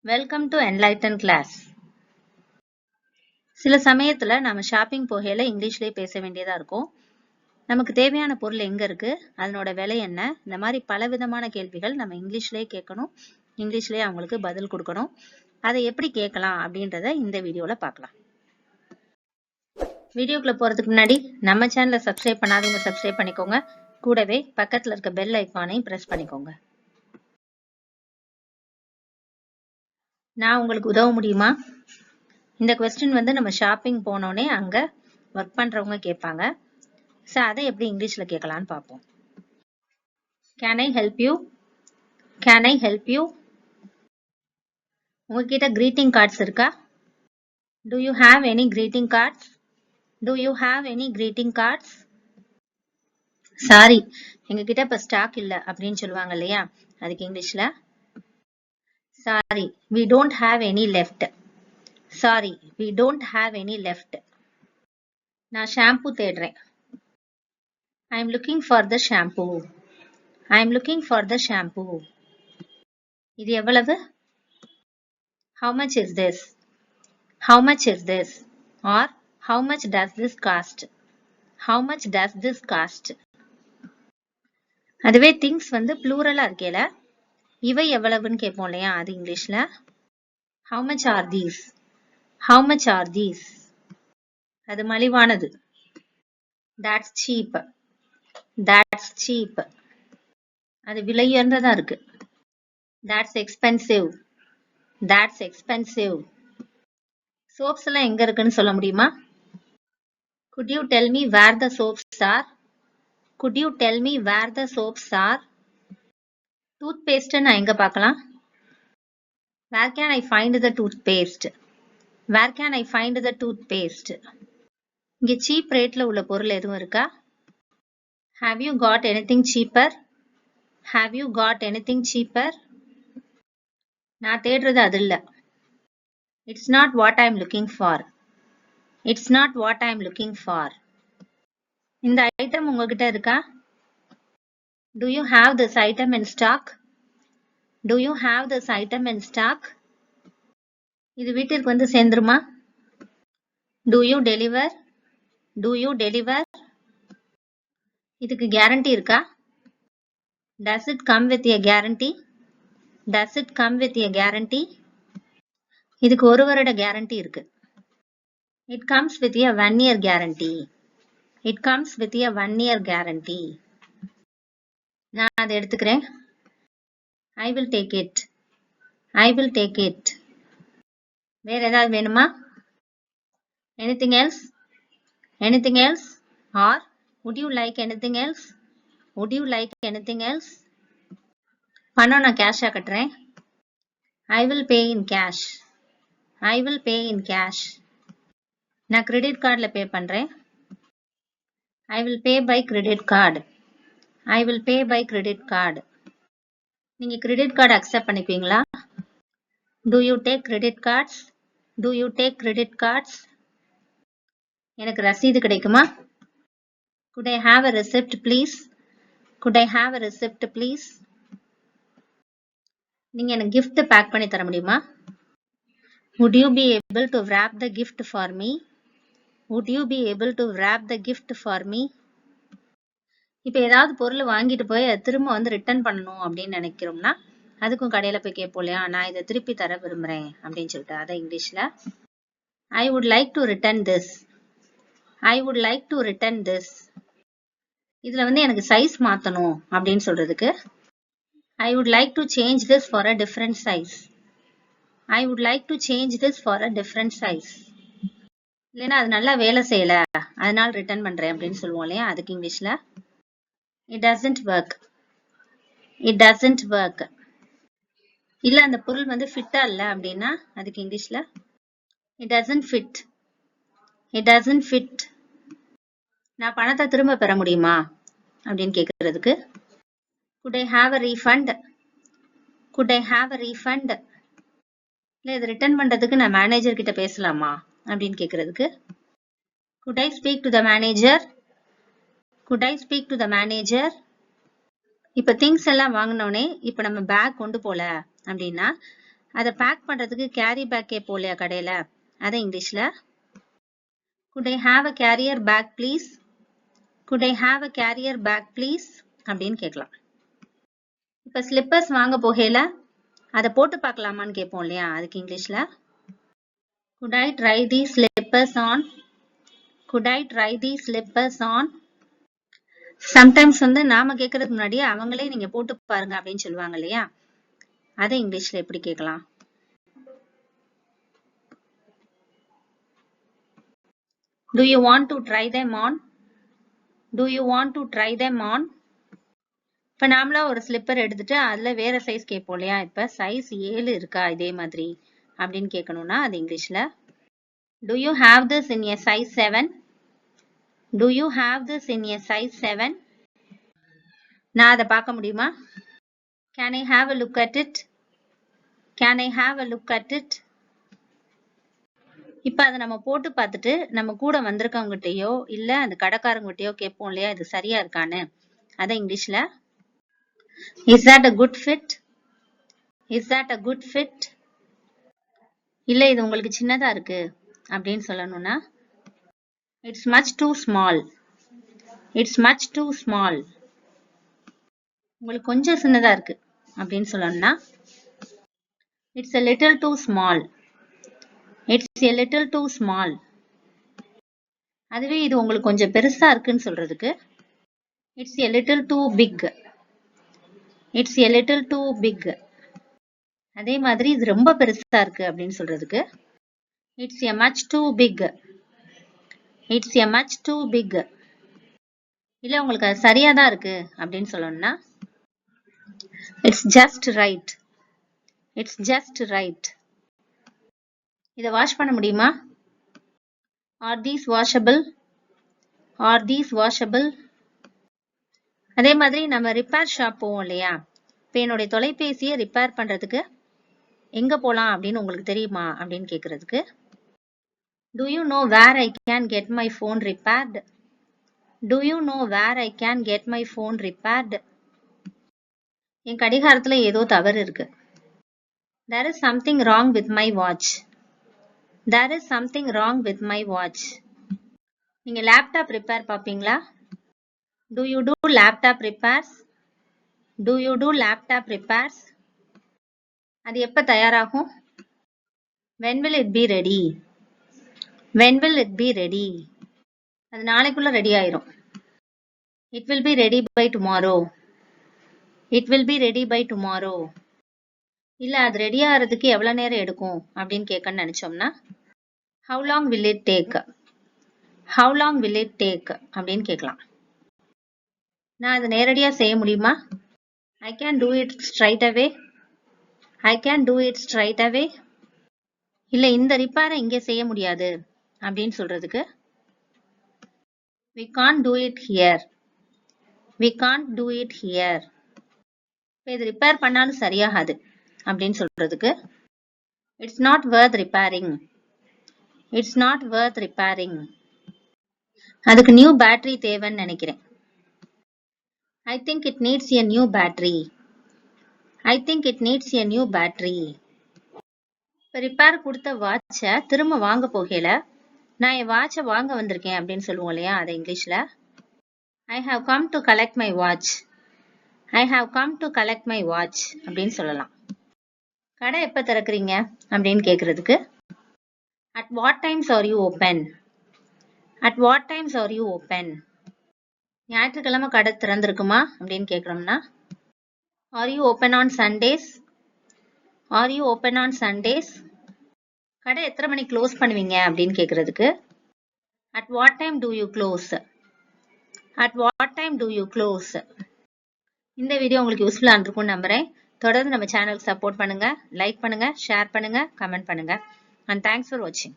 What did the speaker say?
Welcome to enlighten class. சில சமயத்துல நம்ம ஷாப்பிங் போகையில இங்கிலீஷ்லயே பேச வேண்டியதா இருக்கும். நமக்கு தேவையான பொருள் எங்க இருக்கு, அதனோட விலை என்ன, இந்த மாதிரி பல விதமான கேள்விகள் நம்ம இங்கிலீஷ்லயே கேட்கணும். இங்கிலீஷ்லயே அவங்களுக்கு பதில் கொடுக்கணும். அதை எப்படி கேட்கலாம் அப்படின்றத இந்த வீடியோல பார்க்கலாம். வீடியோக்குள்ள போறதுக்கு முன்னாடி நம்ம சேனலை சப்ஸ்கிரைப் பண்ணாதவங்க சப்ஸ்கிரைப் பண்ணிக்கோங்க. கூடவே பக்கத்துல இருக்க பெல் ஐக்கானையும் பிரஸ் பண்ணிக்கோங்க. நான் உங்களுக்கு உதவ முடியுமா? இந்த கொஸ்டின் நம்ம ஷாப்பிங் போனோடனே அங்க ஒர்க் பண்றவங்க கேட்பாங்க. ஸோ அதை எப்படி இங்கிலீஷ்ல கேட்கலான்னு பார்ப்போம். Can I help you? Can I help you? உங்ககிட்ட கிரீட்டிங் கார்ட்ஸ் இருக்கா? Do you have any greeting cards? Do you have any greeting cards? Sorry, எங்ககிட்ட இப்ப ஸ்டாக் இல்ல அப்படின்னு சொல்லுவாங்க இல்லையா, அதுக்கு இங்கிலீஷ்ல sorry, we don't have any left. Sorry, we don't have any left. நான் ஷாம்பு தேடுறேன். I am looking for the shampoo. I am looking for the shampoo. இது எவ்வளவு? How much is this? How much is this? Or how much does this cost? How much does this cost? அதுவே things plural இருக்கேல, இவை எவ்வளவுன்னு கேட்போம் இல்லையா, அது இங்கிலீஷ்ல how much are these? How much are these? அது மலிவானது. That's cheap. That's cheap. அது விலை உயர்ந்ததா இருக்கு. That's expensive. That's expensive. Soaps எல்லாம் எங்க இருக்குன்னு சொல்ல முடியுமா? Could you tell me where the soaps are? Could you tell me where the soaps are? Toothpaste நான் எங்க பார்க்கலாம்? Where can I find the toothpaste? Where can I find the toothpaste? இங்க cheap rateல உள்ள பொருள் எதுவும் இருக்கா? Have you got anything cheaper? Have you got anything cheaper? நான் தேடுறது அது இல்ல. It's not what I'm looking for. It's not what I'm looking for. இந்த ஐட்டம் உங்ககிட்ட இருக்கா? Do you have this item in stock? Do you have this item in stock? இது வீட்டிற்கு சேர்ந்துருமா? Do you deliver? Do you deliver? இதுக்கு guarantee இருக்கா? Does it come with a guarantee? Does it come with a guarantee? இதுக்கு ஒரு வருட guarantee இருக்கு. It comes with a 1 year guarantee. It comes with a 1 year guarantee. நான் அதை எடுத்துக்கிறேன். I will take it. I will take it. வேற ஏதாவது வேணுமா? Anything else? Anything else? Or would you like anything else? Would you like anything else? பணம் நான் கேஷா கட்டுறேன். I will pay in cash. I will pay in cash. நான் credit கார்டில் பே பண்றேன். I will pay by credit card. I will pay by credit card. நீங்க credit card accept பண்ணிப்பீங்களா? Do you take credit cards? Do you take credit cards? எனக்கு ரசீது கிடைக்குமா? Could I have a receipt please? Could I have a receipt please? நீங்க எனக்கு gift back பண்ணி தர முடியுமா? Would you be able to wrap the gift for me? Would you be able to wrap the gift for me? இப்போ ஏதாவது பொருள் வாங்கிட்டு போய் திரும்ப ரிட்டர்ன் பண்ணணும் அப்படின்னு நினைக்கிறோம்னா அதுக்கும் கடையில போய் கேட்போம் இல்லையா, நான் இதை திருப்பி தர விரும்புறேன் அப்படின்னு சொல்லிட்டு, அதை இங்கிலீஷ்ல I would like to return this. I would like to return this. இதுல எனக்கு சைஸ் மாத்தணும் அப்படின்னு சொல்றதுக்கு I would like to change this for a different size. I would like to change this for a different size. இல்லைன்னா அது நல்லா வேலை செய்யல அதனால ரிட்டர்ன் பண்றேன் அப்படின்னு சொல்லுவோம் இல்லையா, அதுக்கு இங்கிலீஷ்ல It doesn't work. It doesn't work. இல்ல அந்த பொருள் ஃபிட்டா இல்ல அப்படின்னா அதுக்கு இங்கிலீஷ்ல It doesn't fit. It doesn't fit. நான் பணத்தை திரும்ப பெற முடியுமா அப்படின்னு கேக்குறதுக்கு Could I have a refund? Could I have a refund? இல்ல இது ரிட்டர்ன் பண்றதுக்கு நான் மேனேஜர் கிட்ட பேசலாமா அப்படின்னு கேக்குறதுக்கு Could I speak to the manager? Could I speak to the manager? இப்ப திங்ஸ் எல்லாம் வாங்கினோடனே இப்ப நம்ம பேக் கொண்டு போல அப்படின்னா அதை பேக் பண்றதுக்கு கேரி பேக் கேட்போம் இல்லையா கடையில, அதை இங்கிலீஷ்ல could I have a carrier bag please, could I have a carrier bag please அப்படின்னு கேட்கலாம். இப்ப ஸ்லிப்பர்ஸ் வாங்க போகையில அதை போட்டு பார்க்கலாமான்னு கேட்போம் இல்லையா, அதுக்கு இங்கிலீஷ்ல could I try these slippers on, could I try these slippers on. Sometimes நாம கேட்கறதுக்கு முன்னாடி அவங்களே நீங்க போட்டு பாருங்க அப்படின்னு சொல்லுவாங்க இல்லையா, அதை இங்கிலீஷ்ல எப்படி கேட்கலாம்? Do you want to try them on, do you want to try them on. இப்ப நாமளா ஒரு ஸ்லிப்பர் எடுத்துட்டு அதுல வேற சைஸ் கேட்போம் இல்லையா, இப்ப சைஸ் 7 இருக்கா இதே மாதிரி அப்படின்னு கேட்கணும்னா அது இங்கிலீஷ்ல do you have this in a size 7, do you have this in a size 7. நான் அதை பார்க்க முடியுமா? Can I have a look at it, can I have a look at it. இப்ப அதை நம்ம போட்டு பார்த்துட்டு நம்ம கூட வந்திருக்கவங்ககிட்டயோ இல்ல அந்த கடைக்காரங்கிட்டயோ கேட்போம் இல்லையா இது சரியா இருக்கான்னு, அதை இங்கிலீஷ்ல is that a good fit, is that a good fit. இல்ல இது உங்களுக்கு சின்னதா இருக்கு அப்படின்னு சொல்லணும்னா it's much too small, it's much too small. உங்களுக்கு கொஞ்சம் சின்னதா இருக்கு அப்படின்னு சொல்லணும்னா it's a little too small, it's a little too small. அதுவே இது உங்களுக்கு கொஞ்சம் பெருசா இருக்குன்னு சொல்றதுக்கு it's a little too big, it's a little too big. அதே மாதிரி இது ரொம்ப பெருசா இருக்கு அப்படின்னு சொல்றதுக்கு it's a much too big, it's a much too big. இல்ல உங்களுக்கு அது சரியா தான் இருக்கு அப்படின்னு சொல்லணும்னா it's just right, it's just right. இத வாஷ் பண்ண முடியுமா? Are these washable, are these washable. அதே மாதிரி நம்ம ரிப்பேர் ஷாப் போவோம் இல்லையா, இப்ப என்னுடைய தொலைபேசியை ரிப்பேர் பண்றதுக்கு எங்க போலாம் அப்படின்னு உங்களுக்கு தெரியுமா அப்படின்னு கேக்குறதுக்கு do you know where I can get my phone repaired, do you know where I can get my phone repaired. என் கடிகாரத்துல ஏதோ தவறு இருக்கு. there is something wrong with my watch, there is something wrong with my watch. நீங்க laptop repair பாப்பீங்களா? do you do laptop repairs, do you do laptop repairs. அது எப்ப தயாராகும்? when will it be ready, when will it be ready. அது நாளைக்குள்ள ready ஆயிரும். it will be ready by tomorrow, it will be ready by tomorrow. இல்ல அது ready ஆகிறதுக்கு எவ்வளவு நேரம் எடுக்கும் அப்படின்னு கேட்கணும்னு நினைச்சோம்னா how long will it take, how long will it take அப்படின்னு கேட்கலாம். நான் அதை நேரடியா செய்ய முடியுமா? I can do it straight away, I can do it straight away. இல்ல இந்த ரிப்பேரை இங்க செய்ய முடியாது அப்படின்னு சொல்றதுக்கு we can't do it here, we can't do it here. இது ரிப்பேர் பண்ணாலும் சரியாகாது அப்படின்னு சொல்றதுக்கு it's not worth repairing, it's not worth repairing. அதுக்கு நியூ பேட்டரி தேவைன்னு நினைக்கிறேன். I think it needs a new battery, I think it needs a new battery. இப்ப repair கொடுத்த வாட்சை திரும்ப வாங்க போகையில நான் என் வாட்சை வாங்க வந்திருக்கேன் அப்படின்னு சொல்லுவோம் இல்லையா, அதை இங்கிலீஷ்ல I have come to collect my watch, I have come to collect my watch அப்படின்னு சொல்லலாம். கடை எப்ப திறக்கிறீங்க அப்படின்னு கேக்குறதுக்கு at what times are you open, at what times are you open. ஞாயிற்றுக்கிழமை கடை திறந்திருக்குமா அப்படின்னு கேக்குறோம்னா are you open on Sundays, are you open on Sundays. கடை எத்தனை மணி க்ளோஸ் பண்ணுவீங்க அப்படின்னு கேக்குறதுக்கு at what time do you close, at what time do you close. இந்த video உங்களுக்கு யூஸ்ஃபுல்லா இருக்கும்னு நம்புறேன். தொடர்ந்து நம்ம சேனலுக்கு சப்போர்ட் பண்ணுங்க, லைக் பண்ணுங்க, ஷேர் பண்ணுங்க, கமெண்ட் பண்ணுங்க. and thanks for watching.